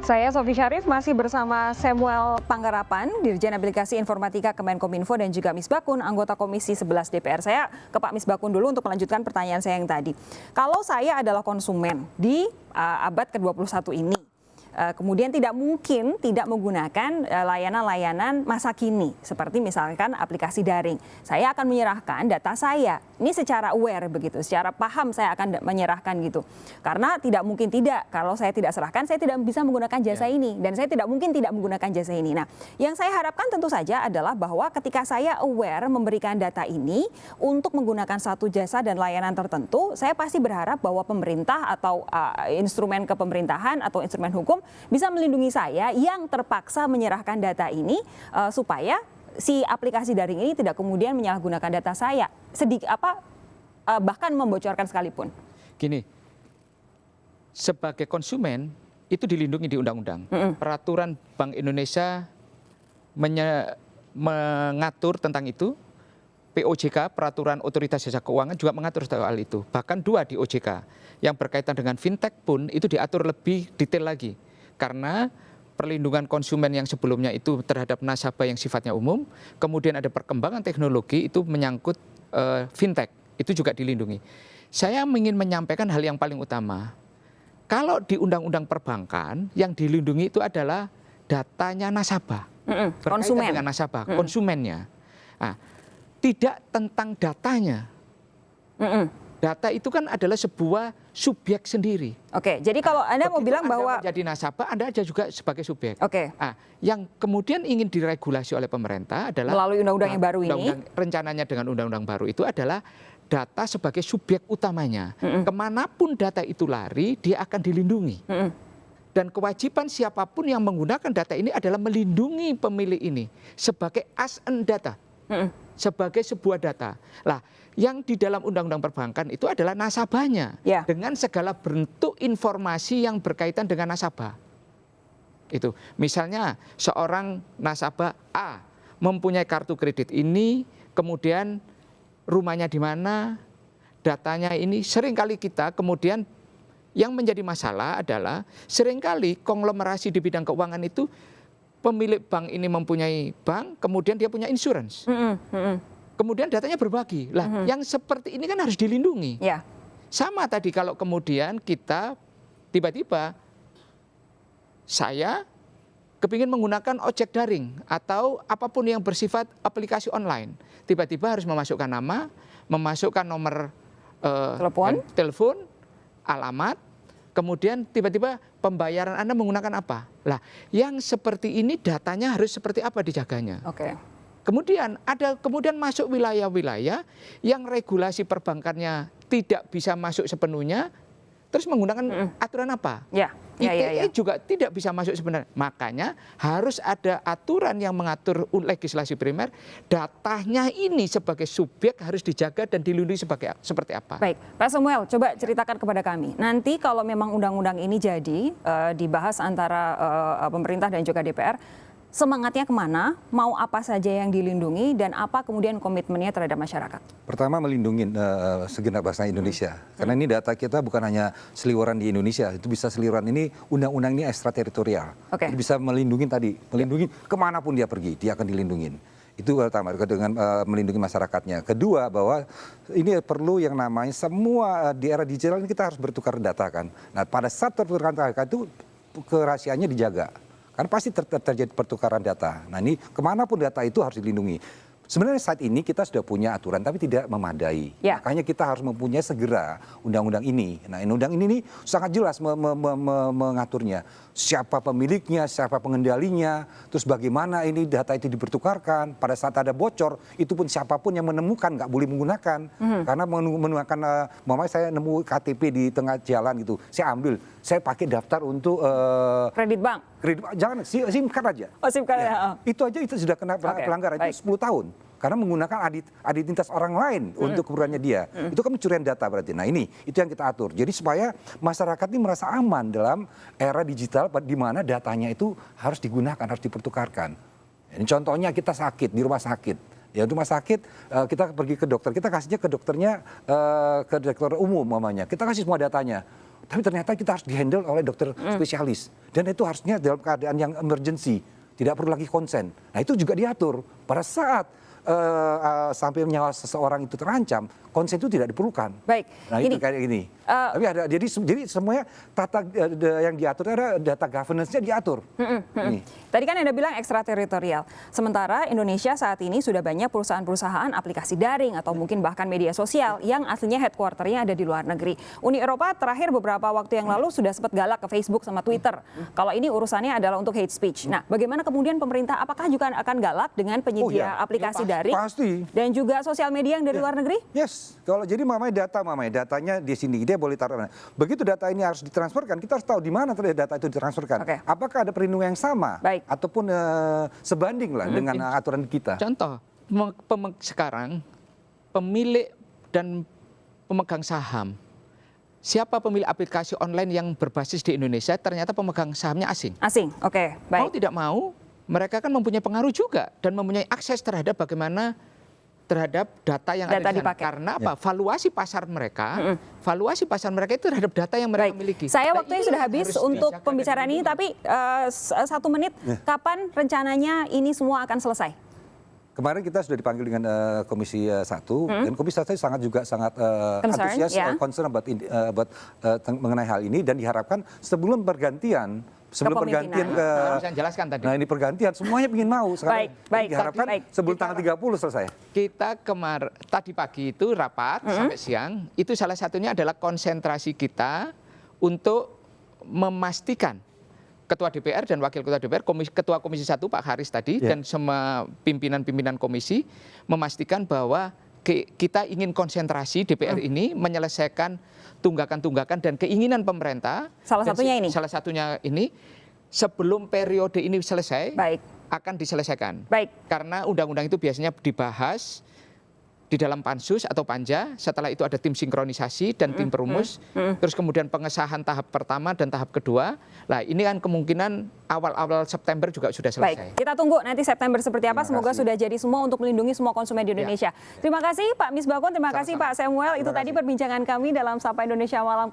Saya Sofi Syarif masih bersama Samuel Panggarapan, Dirjen Aplikasi Informatika Kemenkominfo dan juga Misbakun, anggota Komisi 11 DPR. Saya ke Pak Misbakun dulu untuk melanjutkan pertanyaan saya yang tadi. Kalau saya adalah konsumen di abad ke-21 ini, kemudian tidak mungkin tidak menggunakan layanan-layanan masa kini, seperti misalkan aplikasi daring. Saya akan menyerahkan data saya, ini secara aware begitu, secara paham saya akan menyerahkan gitu. Karena tidak mungkin tidak, kalau saya tidak serahkan, saya tidak bisa menggunakan jasa ini. Dan saya tidak mungkin tidak menggunakan jasa ini. Nah, yang saya harapkan tentu saja adalah bahwa ketika saya aware memberikan data ini untuk menggunakan satu jasa dan layanan tertentu, saya pasti berharap bahwa pemerintah atau instrumen kepemerintahan atau instrumen hukum bisa melindungi saya yang terpaksa menyerahkan data ini supaya si aplikasi daring ini tidak kemudian menyalahgunakan data saya bahkan membocorkan sekalipun. Gini, sebagai konsumen itu dilindungi di undang-undang. Peraturan Bank Indonesia mengatur tentang itu. POJK, Peraturan Otoritas Jasa Keuangan juga mengatur soal itu. Bahkan 2 di OJK yang berkaitan dengan fintech pun itu diatur lebih detail lagi. Karena perlindungan konsumen yang sebelumnya itu terhadap nasabah yang sifatnya umum, kemudian ada perkembangan teknologi itu menyangkut fintech, itu juga dilindungi. Saya ingin menyampaikan hal yang paling utama. Kalau di Undang-Undang Perbankan yang dilindungi itu adalah datanya nasabah, konsumen dengan nasabah, konsumennya. Nah, tidak tentang datanya. Data itu kan adalah sebuah subjek sendiri. Oke, jadi kalau Anda mau bilang bahwa jadi nasabah, Anda aja juga sebagai subjek. Oke. Nah, yang kemudian ingin diregulasi oleh pemerintah adalah melalui undang-undang yang baru ini. Rencananya dengan undang-undang baru itu adalah data sebagai subjek utamanya. Kemanapun data itu lari, dia akan dilindungi. Dan kewajiban siapapun yang menggunakan data ini adalah melindungi pemilik ini sebagai as an data. Sebagai sebuah data. Lah, yang di dalam Undang-Undang Perbankan itu adalah nasabahnya dengan segala bentuk informasi yang berkaitan dengan nasabah. Itu, misalnya seorang nasabah A mempunyai kartu kredit ini, kemudian rumahnya di mana, datanya ini, seringkali kita kemudian yang menjadi masalah adalah seringkali konglomerasi di bidang keuangan itu pemilik bank ini mempunyai bank, kemudian dia punya insurance. Kemudian datanya berbagi. Lah, yang seperti ini kan harus dilindungi. Sama tadi kalau kemudian kita tiba-tiba saya kepingin menggunakan ojek daring atau apapun yang bersifat aplikasi online. Tiba-tiba harus memasukkan nama, memasukkan nomor telepon, alamat, kemudian tiba-tiba pembayaran Anda menggunakan apa? Lah, yang seperti ini datanya harus seperti apa dijaganya? Kemudian masuk wilayah-wilayah yang regulasi perbankannya tidak bisa masuk sepenuhnya, terus menggunakan aturan apa? ITE juga tidak bisa masuk sebenarnya. Makanya harus ada aturan yang mengatur legislasi primer, datanya ini sebagai subjek harus dijaga dan dilindungi seperti apa. Baik, Pak Samuel, coba ceritakan kepada kami. Nanti kalau memang undang-undang ini jadi dibahas antara pemerintah dan juga DPR, semangatnya kemana, mau apa saja yang dilindungi, dan apa kemudian komitmennya terhadap masyarakat? Pertama, melindungi segenap bangsa Indonesia. Karena ini data kita bukan hanya seliweran di Indonesia, itu bisa seliweran ini, undang-undang ini ekstrateritorial. Itu bisa melindungi kemanapun dia pergi, dia akan dilindungi. Itu pertama, dengan melindungi masyarakatnya. Kedua, bahwa ini perlu yang namanya semua di era digital ini kita harus bertukar data kan. Nah, pada saat bertukar data itu kerahasiaannya dijaga. Karena pasti terjadi pertukaran data. Nah, ini kemanapun data itu harus dilindungi. Sebenarnya saat ini kita sudah punya aturan tapi tidak memadai. Makanya kita harus mempunyai segera undang-undang ini. Nah, undang ini sangat jelas mengaturnya. Siapa pemiliknya, siapa pengendalinya, terus bagaimana ini data itu dipertukarkan. Pada saat ada bocor, itu pun siapapun yang menemukan nggak boleh menggunakan. Karena menggunakan, saya nemu KTP di tengah jalan gitu, saya ambil, saya pakai daftar untuk kredit bank. Jangan SIM card aja. SIM card ya. Itu aja itu sudah kena pelanggaran itu 10 tahun. Karena menggunakan identitas orang lain untuk keperluannya dia. Itu kan pencurian data berarti. Nah, itu yang kita atur. Jadi supaya masyarakat ini merasa aman dalam era digital di mana datanya itu harus digunakan, harus dipertukarkan. Ini contohnya kita sakit di rumah sakit. Ya, rumah sakit kita pergi ke dokter, kita kasihnya ke dokternya ke dokter umum mamanya. Kita kasih semua datanya. Tapi ternyata kita harus dihandle oleh dokter spesialis. Dan itu harusnya dalam keadaan yang emergency. Tidak perlu lagi konsen. Nah itu juga diatur. Pada saat sampai nyawa seseorang itu terancam, konsen itu tidak diperlukan. Baik. Nah itu kayak gini. Tapi ada jadi semuanya tata yang diatur ada data governance-nya diatur. Tadi kan Anda bilang ekstrateritorial. Sementara Indonesia saat ini sudah banyak perusahaan-perusahaan aplikasi daring atau mungkin bahkan media sosial yang aslinya headquarter-nya ada di luar negeri. Uni Eropa terakhir beberapa waktu yang lalu sudah sempat galak ke Facebook sama Twitter. Kalau ini urusannya adalah untuk hate speech. Nah, bagaimana kemudian pemerintah apakah juga akan galak dengan penyedia aplikasi daring pasti. Dan juga sosial media yang dari luar negeri? Yes, kalau jadi datanya di sini dia boleh taruh. Begitu data ini harus ditransferkan, kita harus tahu di mana data itu ditransferkan. Okay. Apakah ada perlindungan yang sama ataupun sebanding lah dengan aturan kita. Contoh, sekarang pemilik dan pemegang saham, siapa pemilik aplikasi online yang berbasis di Indonesia ternyata pemegang sahamnya asing. Asing, oke, baik. Mau tidak mau, mereka kan mempunyai pengaruh juga dan mempunyai akses terhadap bagaimana terhadap data yang ada di sana. Karena apa? Valuasi pasar mereka itu terhadap data yang mereka miliki. Saya waktunya sudah habis untuk pembicaraan ini, tapi 1 menit, kapan rencananya ini semua akan selesai? Kemarin kita sudah dipanggil dengan Komisi 1 dan Komisi 1 sangat antusias, concern mengenai hal ini dan diharapkan sebelum pergantian bisa jelaskan tadi. Nah ini pergantian semuanya ingin mau sekarang. Diharapkan sebelum tanggal 30 selesai. Kita tadi pagi itu rapat sampai siang, itu salah satunya adalah konsentrasi kita untuk memastikan Ketua DPR dan Wakil Ketua DPR, Ketua Komisi 1 Pak Haris tadi dan semua pimpinan-pimpinan komisi memastikan bahwa kita ingin konsentrasi DPR ini menyelesaikan tunggakan-tunggakan dan keinginan pemerintah. Salah satunya ini sebelum periode ini selesai akan diselesaikan. Karena undang-undang itu biasanya dibahas di dalam pansus atau panja, setelah itu ada tim sinkronisasi dan tim perumus, terus kemudian pengesahan tahap pertama dan tahap kedua. Nah ini kan kemungkinan awal-awal September juga sudah selesai. Kita tunggu nanti September seperti apa, semoga sudah jadi semua untuk melindungi semua konsumen di Indonesia. Terima kasih Pak Misbakun, terima kasih Pak Samuel, itu tadi perbincangan kami dalam Sapa Indonesia Malam.